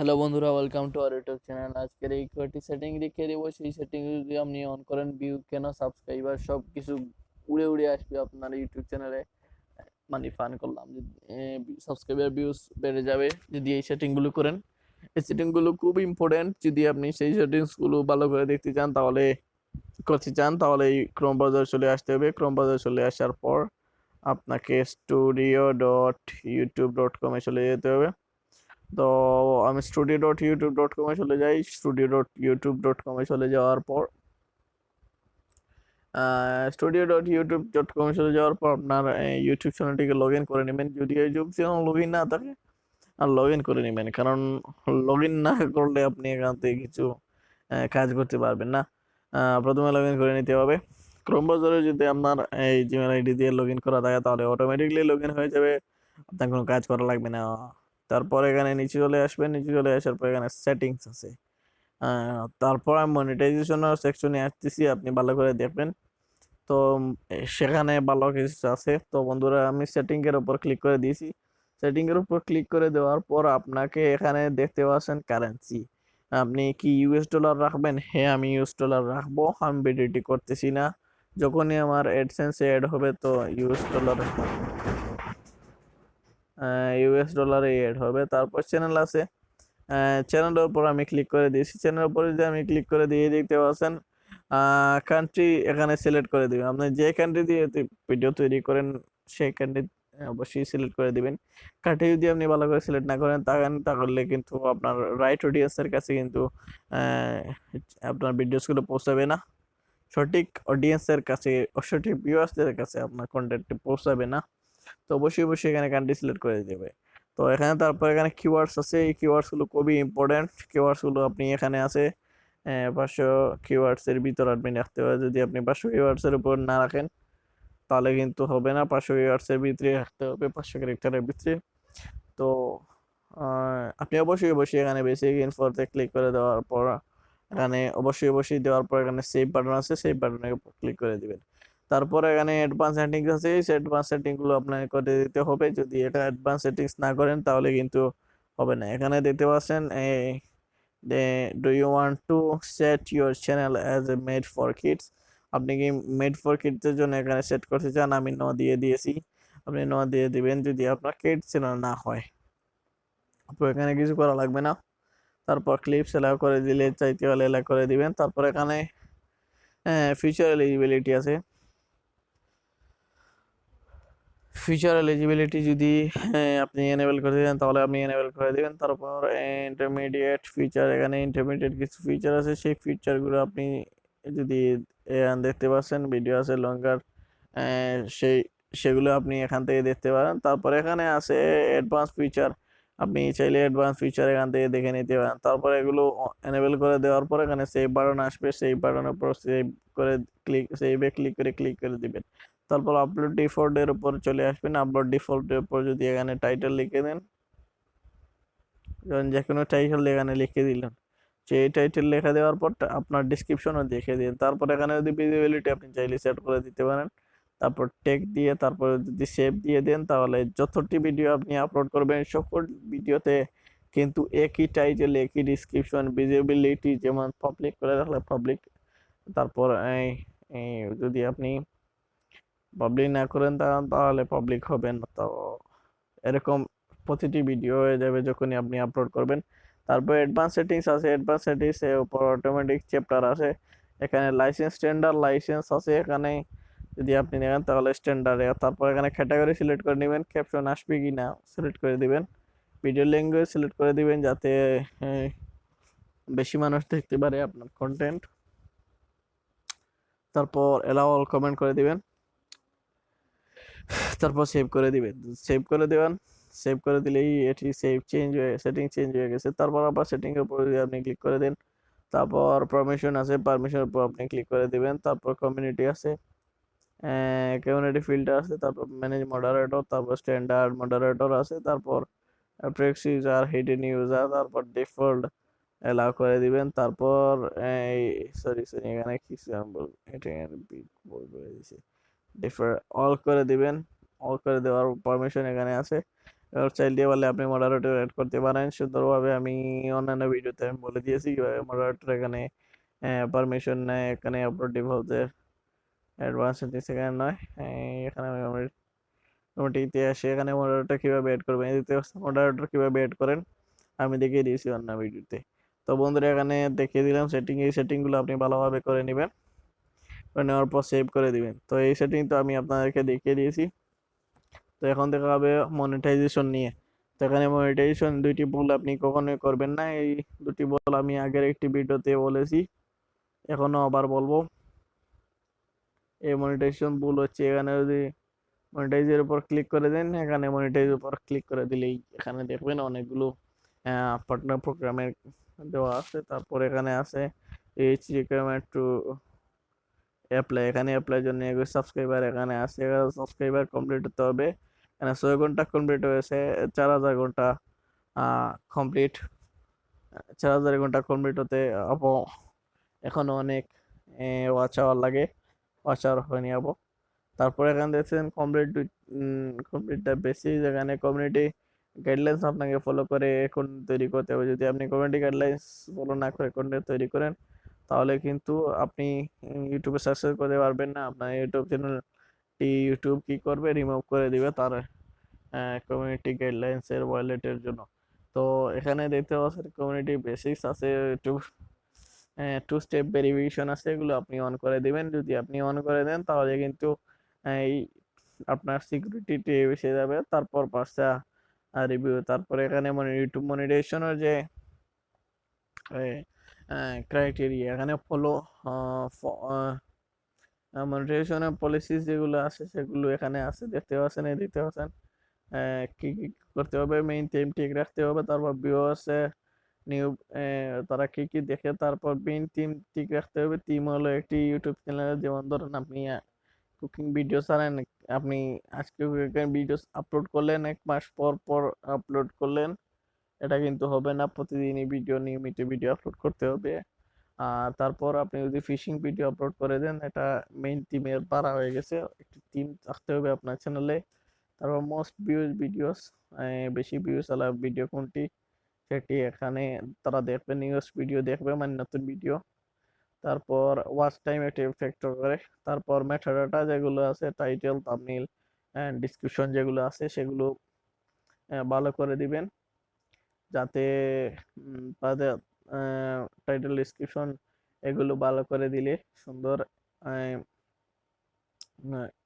Hello বন্ধুরা, welcome to our YouTube channel. আজকের এই কয়টি সেটিং দেখিয়ে দেবো। সেই সেটিং যদি আপনি অন করেন, ভিউ কেন, সাবস্ক্রাইবার সব কিছু উড়ে উড়ে আসবে আপনার ইউটিউব চ্যানেলে। মানে ফান করলাম, সাবস্ক্রাইবার ভিউজ বেড়ে যাবে যদি এই সেটিংগুলো করেন। এই সেটিংগুলো খুব ইম্পর্টেন্ট। যদি আপনি সেই সেটিংসগুলো ভালো করে দেখতে চান তাহলে এই ক্রোম ব্রাউজার চলে আসতে হবে। ক্রোম ব্রাউজার চলে আসার পর আপনাকে studio.youtube.com এ চলে যেতে হবে। তো আমি studio.youtube.com এ চলে যাই। studio.youtube.com এ চলে যাওয়ার পর studio.youtube.com এ চলে যাওয়ার পর আপনার ইউটিউব চ্যানেলটিকে লগ ইন করে নেবেন। যদি ইউটিউব চ্যানেল লগ ইন না থাকে আর লগ ইন করে নেবেন, কারণ লগ ইন না করলে আপনি এখান থেকে কিছু কাজ করতে পারবেন না। প্রথমে লগ ইন করে নিতে হবে। ক্রোম ব্রাউজারে যদি আপনার এই জিমেল আইডি দিয়ে লগ ইন করা থাকে তাহলে অটোমেটিকলি লগ ইন হয়ে যাবে, আপনার কোনো কাজ করা লাগবে না। তারপর এখানে নিচে চলে আসবেন। নিচে চলে আসার পর এখানে সেটিংস আছে। তারপর আমি মনিটাইজেশন সেকশনে আসতেছি, আপনি ভালো করে দেখবেন। তো সেখানে ভালো কিছু আছে। তো বন্ধুরা, আমি সেটিং এর উপর ক্লিক করে দিয়েছি। সেটিং এর উপর ক্লিক করে দেওয়ার পর আপনাকে এখানে দেখতে পাচ্ছেন কারেন্সি। আপনি কি ইউএস ডলার রাখবেন? হ্যাঁ, আমি ইউএস ডলার রাখবো। আমি ভিডিওটি করতেছি না। যখনই আমার অ্যাডসেন্সে অ্যাড হবে তো ইউএস ডলারে অ্যাড হবে। তারপর চ্যানেল আছে। চ্যানেলের উপর আমি ক্লিক করে দিয়েছি। চ্যানেলের উপরে যদি আমি ক্লিক করে দিয়ে দেখতে পাচ্ছেন কান্ট্রি এখানে সিলেক্ট করে দিবেন। আপনি যে কান্ট্রি দিয়ে ভিডিও তৈরি করেন সেই কান্ট্রি অবশ্যই সিলেক্ট করে দিবেন। কান্ট্রি যদি আপনি ভালো করে সিলেক্ট না করেন তাহলে কিন্তু আপনার রাইট অডিয়েন্সের কাছে কিন্তু আপনার ভিডিওসগুলো পৌঁছাবে না। সঠিক অডিয়েন্সের কাছে, সঠিক ভিউয়ার্সদের কাছে আপনার কন্টেন্টটি পৌঁছাবে না। তো অবশ্যই এখানে কান্ট্রি সিলেক্ট করে দেবে। তো এখানে তারপর এখানে কিওয়ার্ডস আছে। এই কিওয়ার্ডস গুলো খুবই ইম্পর্টেন্ট। কিওয়ার্ডস গুলো আপনি এখানে আছে 500 কিওয়ার্ডস এর ভিতর আপনি রাখতে হবে। যদি আপনি 500 কিওয়ার্ডস এর উপর না রাখেন তাহলে কিন্তু হবে না। 500 কিওয়ার্ডস এর ভিতরে রাখতে হবে, 500 ক্যারেক্টারের ভিতরে। তো আপনি অবশ্যই এখানে বেসিক ইনফোতে ক্লিক করে দেওয়ার পর এখানে অবশ্যই দেওয়ার পর এখানে সেভ বাটন আছে, সেভ বাটনে ক্লিক করে দিবেন। তারপর এখানে অ্যাডভান্স সেটিংস আছে। এই অ্যাডভান্স সেটিং গুলো আপনাকে করে দিতে হবে। যদি এটা অ্যাডভান্স সেটিংস না করেন তাহলে কিন্তু হবে না। এখানে দেখতে পাচ্ছেন do you want to set your channel as a made for kids? আপনি কি মেড ফর কিডস এর জন্য এখানে সেট করতে চান? আমি নো দিয়ে দিয়েছি। আপনি নো দিয়ে দিবেন যদি আপনার কিডস চ্যানেল না হয়। তো এখানে কিছু করা লাগবে না। তারপর ক্লিপস এলাও করে দিলে চাইতে হলে এলাও করে দিবেন। তারপর এখানে ফিচার এলিজিবিলিটি আছে। ফিচার এলিজিবিলিটি যদি আপনি এনেবল করে দেন তাহলে আপনি এনেবল করে দিবেন। তারপর ইন্টারমিডিয়েট ফিচার, এখানে ইন্টারমিডিয়েট কিছু ফিচার আছে। সেই ফিচারগুলো আপনি যদি দেখতে পাচ্ছেন ভিডিও আছে লঙ্গার, সেই সেগুলো আপনি এখান থেকে দেখতে পারেন। তারপর এখানে আছে অ্যাডভান্স ফিচার। আপনি চাইলে অ্যাডভান্স ফিচার এখান থেকে দেখে নিতে পারেন। তারপর এগুলো এনেবল করে দেওয়ার পর এখানে সেভ বাটন আসবে। সেই বাটনের উপর সেভে ক্লিক করে দিবেন। তারপর আপলোড ডিফল্টের উপর চলে আসবেন। আপলোড ডিফল্টের উপর যদি এখানে টাইটেল লিখে দেন, যে কোনো টাইটেল এখানে লিখে দিলেন, সেই টাইটেল লেখা দেওয়ার পর আপনার ডিসক্রিপশনও দেখে দিন। তারপর এখানে যদি ভিজিবিলিটি আপনি চাইলে সেট করে দিতে পারেন। তারপর টেক দিয়ে তারপর যদি সেভ দিয়ে দেন তাহলে যতটি ভিডিও আপনি আপলোড করবেন সকল ভিডিওতে কিন্তু একই টাইটেল, একই ডিসক্রিপশন, ভিজিবিলিটি যেমন পাবলিক করে রাখলে পাবলিক। তারপর যদি আপনি পাবলিক না করেন তাহলে পাবলিক হবে না। তো এরকম প্রতিটি ভিডিও হয়ে যাবে যখনই আপনি আপলোড করবেন। তারপর অ্যাডভান্স সেটিংস আছে। অ্যাডভান্স সেটিংস এর উপর অটোমেটিক চ্যাপ্টার আছে। এখানে লাইসেন্স, স্ট্যান্ডার্ড লাইসেন্স আছে। এখানে যদি আপনি নেন তাহলে স্ট্যান্ডার্ডে। তারপর এখানে ক্যাটাগরি সিলেক্ট করে নেবেন, ক্যাপশন আসবে কি না সিলেক্ট করে দিবেন, ভিডিও ল্যাঙ্গুয়েজ সিলেক্ট করে দিবেন যাতে আহ, বেশি মানুষ দেখতে পারে আপনার কন্টেন্ট। তারপর এলাও অল কমেন্ট করে দিবেন। তারপর সেভ করে দিবেন। সেভ করে দেবেন। সেভ করে দিলেই এটি সেটিং চেঞ্জ হয়ে গেছে। তারপর আবার সেটিং এর উপর যদি আপনি ক্লিক করে দেন, তারপর পারমিশন আছে, পারমিশনের উপর আপনি ক্লিক করে দিবেন। তারপর কমিউনিটি আছে, কমিউনিটি ফিল্টার আছে, তারপর ম্যানেজ মডারেটর, তারপর স্ট্যান্ডার্ড মডারেটর আছে, তারপর ফ্লেক্স ইউজার, হিডেন ইউজার, তারপর ডিফল্ট এলাও করে দিবেন। তারপর এই সরি এখানে কিছু আমি এটা বল করে দিছি, ডিফার অল করে দিবেন। অল করে দেওয়ার পারমিশন এখানে আছে। এবার চাইলে দিয়ে পারলে আপনি মডারেটর অ্যাড করতে পারেন সুন্দরভাবে। আমি অন্যান্য ভিডিওতে আমি বলে দিয়েছি কিভাবে মডারেটর এখানে পারমিশন নেয়, এখানে আপলোড ডিফল্টের অ্যাডভান্স সেটিংস এখানে নয়। এখানে আমি ওটিতে আসে এখানে মডারেটর কিভাবে অ্যাড করবেন, এদিকে মডারেটর কিভাবে অ্যাড করেন আমি দেখিয়ে দিয়েছি অন্য ভিডিওতে। তো বন্ধুরা এখানে দেখিয়ে দিলাম সেটিং, এই সেটিংগুলো আপনি ভালোভাবে করে নেবেন, করে নেওয়ার পর সেভ করে দিবেন। তো এই সেটিং তো আমি আপনাদেরকে দেখিয়ে দিয়েছি। তো এখন দেখা হবে মনিটাইজেশন নিয়ে। তো এখানে মনিটাইজেশন দুইটি ভুল আপনি কখনোই করবেন না, এই দুটি ভুল আমি আগের একটি ভিডিওতে বলেছি, এখনো আবার বলবো। এই মনিটাইজেশন ভুল হচ্ছে, এখানে যদি মনিটাইজের উপর ক্লিক করে দেন, এখানে মনিটাইজের উপর ক্লিক করে দিলেই এখানে দেখবেন অনেকগুলো পার্টনার প্রোগ্রামের দেওয়া আছে। তারপর এখানে আছে এইচ রিকোয়ারমেন্ট টু অ্যাপ্লাই, এখানে অ্যাপ্লাই জন্য সাবস্ক্রাইবার এখানে আছে, সাবস্ক্রাইবার কমপ্লিট হতে হবে। এখানে 6 ঘন্টা কমপ্লিট হয়েছে, 4000 ঘন্টা কমপ্লিট, 4000 ঘন্টা কমপ্লিট হতে এখনো অনেক ওয়াচ আওয়ার লাগে, ওয়াচ আওয়ার হয়নি আপু। তারপর এখানে দেখছেন কমপ্লিট দ্য বেসিক, এখানে কমিউনিটি গাইডলাইন্স আপনাকে ফলো করে কন্টেন্ট তৈরি করতে হবে। যদি আপনি কমিউনিটি গাইডলাইন্স ফলো না করে কন্টেন্ট তৈরি করেন তাহলে কিন্তু আপনি ইউটিউবে সাকসেস করতে পারবেন না। আপনার ইউটিউব চ্যানেলটি ইউটিউব কি করবে, রিমুভ করে দিবে তার কমিউনিটি গাইডলাইন্সের ভায়োলেটের জন্য। তো এখানে দেখতে পাচ্ছেন কমিউনিটি বেসিক্স আছে, ইউটিউব টু স্টেপ ভেরিফিকেশন আছে, এগুলো আপনি অন করে দিবেন। যদি আপনি অন করে দেন তাহলে কিন্তু এই আপনার সিকিউরিটি এসে যাবে। তারপর পাঁচটা রিভিউ, তারপরে এখানে ইউটিউব মনিটাইজেশনের যে ক্রাইটেরিয়া এখানে ফলো মনিটাইজেশনের পলিসি যেগুলো আছে সেগুলো এখানে আছে, দেখতে পাচ্ছেন, এই দেখতে পাচ্ছেন কি কি করতে হবে। মেইন থিম ঠিক রাখতে হবে, তারপর ভিউয়ার্স নিউ তারা কি কি দেখে, তারপর মেইন থিম ঠিক রাখতে হবে। থিম হলো একটি ইউটিউব চ্যানেলে, যেমন ধরুন আপনি কুকিং ভিডিও ছাড়েন, আপনি আজকে ভিডিও আপলোড করলেন, 1 মাস পর পর আপলোড করলেন, এটা কিন্তু হবে না। প্রতিদিনই ভিডিও, নিয়মিত ভিডিও আপলোড করতে হবে। আর তারপর আপনি যদি ফিশিং ভিডিও আপলোড করে দেন, এটা মেইন থিমের পারা হয়ে গেছে, একটি থিম থাকতে হবে আপনার চ্যানেলে। তারপর মোস্ট ভিউজ ভিডিওস, বেশি ভিউজ আলা ভিডিও কোনটি সেটি এখানে তারা দেখবে, নিউজ ভিডিও দেখবে মানে নতুন ভিডিও। তারপর ওয়াচ টাইম একটি ফ্যাক্টর করে। তারপর মেটাডাটা যেগুলো আছে, টাইটেল, থাম্বনেইল এন্ড ডিসক্রিপশন যেগুলো আছে সেগুলো ভালো করে দিবেন, যাতে তাদের টাইটেল ডিসক্রিপশন এগুলো ভালো করে দিলে সুন্দর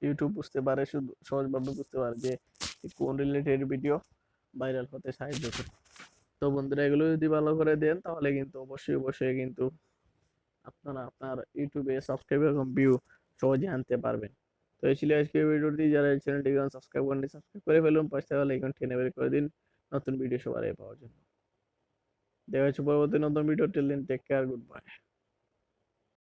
ইউটিউব বুঝতে পারে, শুধু সহজভাবে বুঝতে পারে যে কোন রিলেটেড ভিডিও ভাইরাল হতে সাহায্য করে। তো বন্ধুরা এগুলো যদি ভালো করে দেন তাহলে কিন্তু অবশ্যই অবশ্যই কিন্তু আপনারা আপনার ইউটিউবে সাবস্ক্রাইবার এবং ভিউ সহজে আনতে পারবেন। তো এই ছিল আজকের ভিডিওটি, যারা এই চ্যানেলটিকে সাবস্ক্রাইব করেন সাবস্ক্রাইব করে ফেলুন, পাশে থাকা আইকন টেনে বের করে দিন নতুন ভিডিও সবার আগে পাওয়ার জন্য। দেখা হচ্ছে পরবর্তী নতুন video, till then take care, good by.